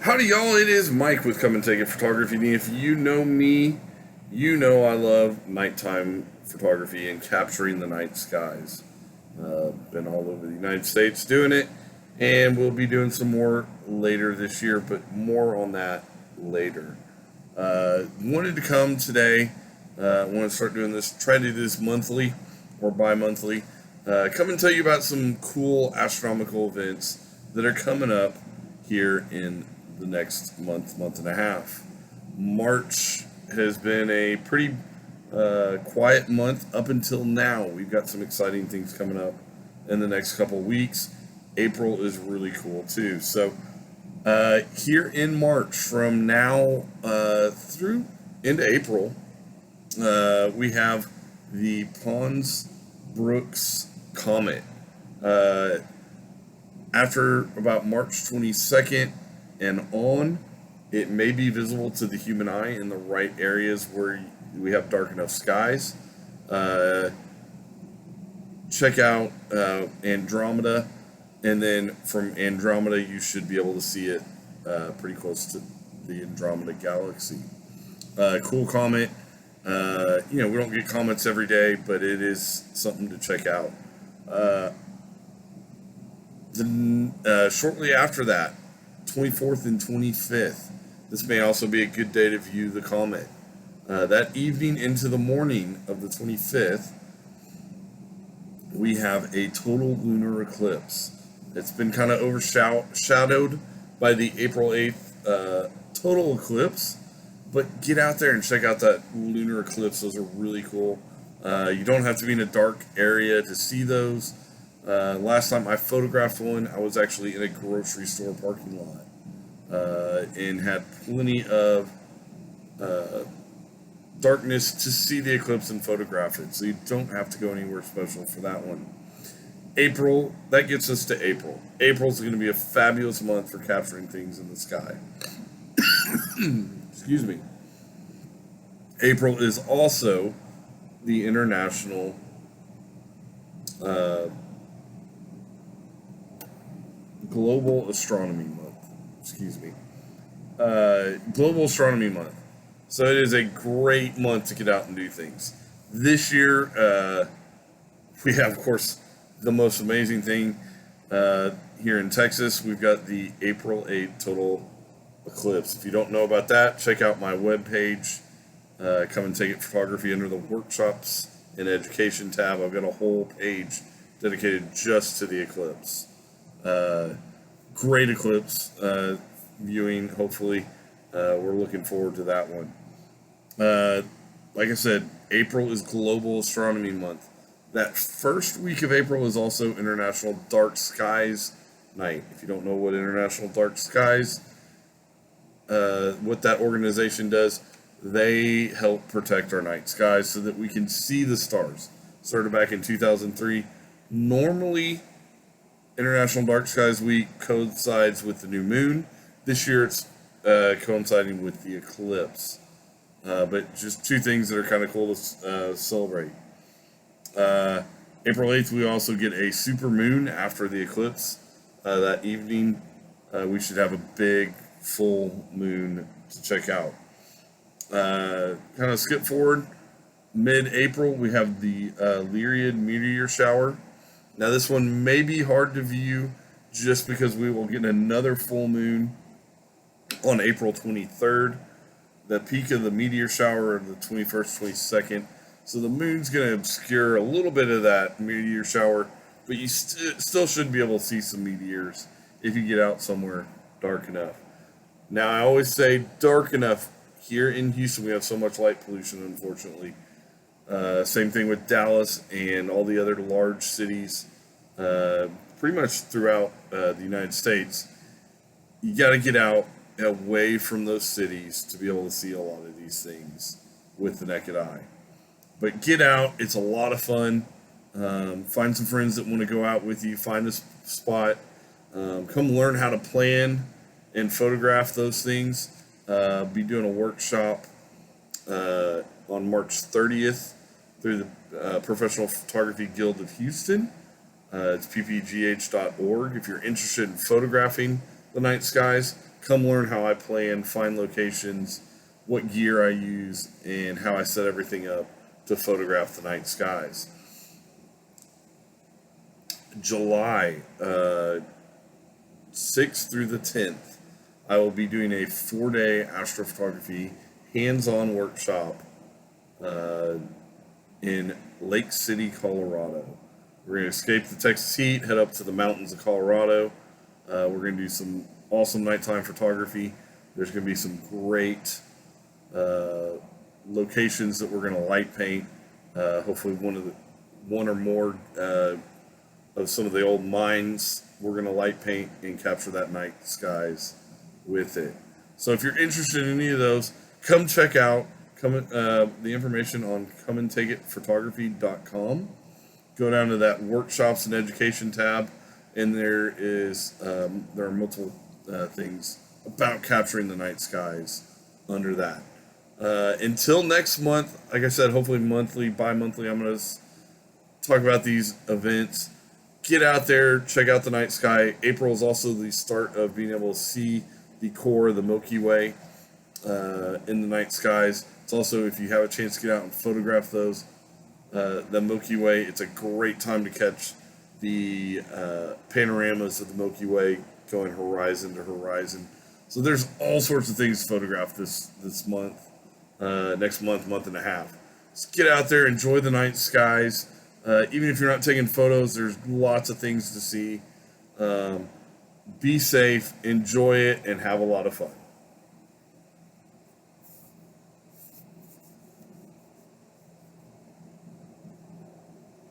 Howdy, y'all. It is Mike with Come and Take It Photography. And if you know me, you know I love nighttime photography and capturing the night skies. Been all over the United States doing it, and we'll be doing some more later this year, but more on that later. Wanted to come today. Want to start doing this, try to do this monthly or bi monthly. Come and tell you about some cool astronomical events that are coming up here in the next month and a half. March has been a pretty quiet month up until now. We've got some exciting things coming up in the next couple weeks. April is really cool too. So here in March, from now through into April, we have the Pons Brooks Comet. After about March 22nd and on, it may be visible to the human eye in the right areas where we have dark enough skies. Check out Andromeda, and then from Andromeda, you should be able to see it pretty close to the Andromeda galaxy. Cool comet. We don't get comets every day, but it is something to check out. Shortly after that, 24th and 25th, this may also be a good day to view the comet. That evening into the morning of the 25th, we have a total lunar eclipse. It's been kind of overshadowed by the April 8th total eclipse, but get out there and check out that lunar eclipse. Those are really cool. You don't have to be in a dark area to see those. Last time I photographed one, I was actually in a grocery store parking lot and had plenty of darkness to see the eclipse and photograph it. So you don't have to go anywhere special for that one. April, that gets us to April. April's going to be a fabulous month for capturing things in the sky. Excuse me. April is also the International Global Astronomy Month. Excuse me. Global Astronomy Month. So it is a great month to get out and do things. This year, we have, of course, the most amazing thing here in Texas. We've got the April 8th total eclipse. If you don't know about that, check out my webpage. Come and Take It Photography under the Workshops and Education tab. I've got a whole page dedicated just to the eclipse. Great eclipse viewing, hopefully. We're looking forward to that one. Like I said, April is Global Astronomy Month. That first week of April is also International Dark Skies Night. If you don't know what International Dark Skies, what that organization does, they help protect our night skies so that we can see the stars. Started back in 2003. Normally, International Dark Skies Week coincides with the new moon. This year it's coinciding with the eclipse. But just two things that are kind of cool to celebrate. April 8th, we also get a super moon after the eclipse. That evening, we should have a big full moon to check out. Kind of skip forward. Mid-April, we have the Lyriad meteor shower. Now, this one may be hard to view just because we will get another full moon on April 23rd. The peak of the meteor shower of the 21st, 22nd. So the moon's going to obscure a little bit of that meteor shower, but you still should be able to see some meteors if you get out somewhere dark enough. Now, I always say dark enough. Here in Houston, we have so much light pollution, unfortunately. Same thing with Dallas and all the other large cities, pretty much throughout the United States. You got to get out away from those cities to be able to see a lot of these things with the naked eye. But get out. It's a lot of fun. Find some friends that want to go out with you. Find a spot. Come learn how to plan and photograph those things. Be doing a workshop on March 30th through the Professional Photography Guild of Houston. It's ppgh.org. If you're interested in photographing the night skies, come learn how I plan, find locations, what gear I use, and how I set everything up to photograph the night skies. July 6th through the 10th, I will be doing a 4-day astrophotography hands-on workshop in Lake City, Colorado. We're going to escape the Texas heat, head up to the mountains of Colorado. We're going to do some awesome nighttime photography. There's going to be some great locations that we're going to light paint. Hopefully, one or more of some of the old mines we're going to light paint and capture that night skies with it. So if you're interested in any of those, come check out the information on comeandtakeitphotography.com. Go down to that workshops and education tab, and there are multiple things about capturing the night skies under that. Until next month, like I said, hopefully monthly, bi-monthly, I'm going to talk about these events. Get out there, check out the night sky. April is also the start of being able to see the core of the Milky Way in the night skies. It's also, if you have a chance to get out and photograph those, the Milky Way, it's a great time to catch the panoramas of the Milky Way going horizon to horizon. So there's all sorts of things to photograph this month, next month and a half. Just get out there, enjoy the night skies. Even if you're not taking photos, there's lots of things to see. Be safe, enjoy it, and have a lot of fun.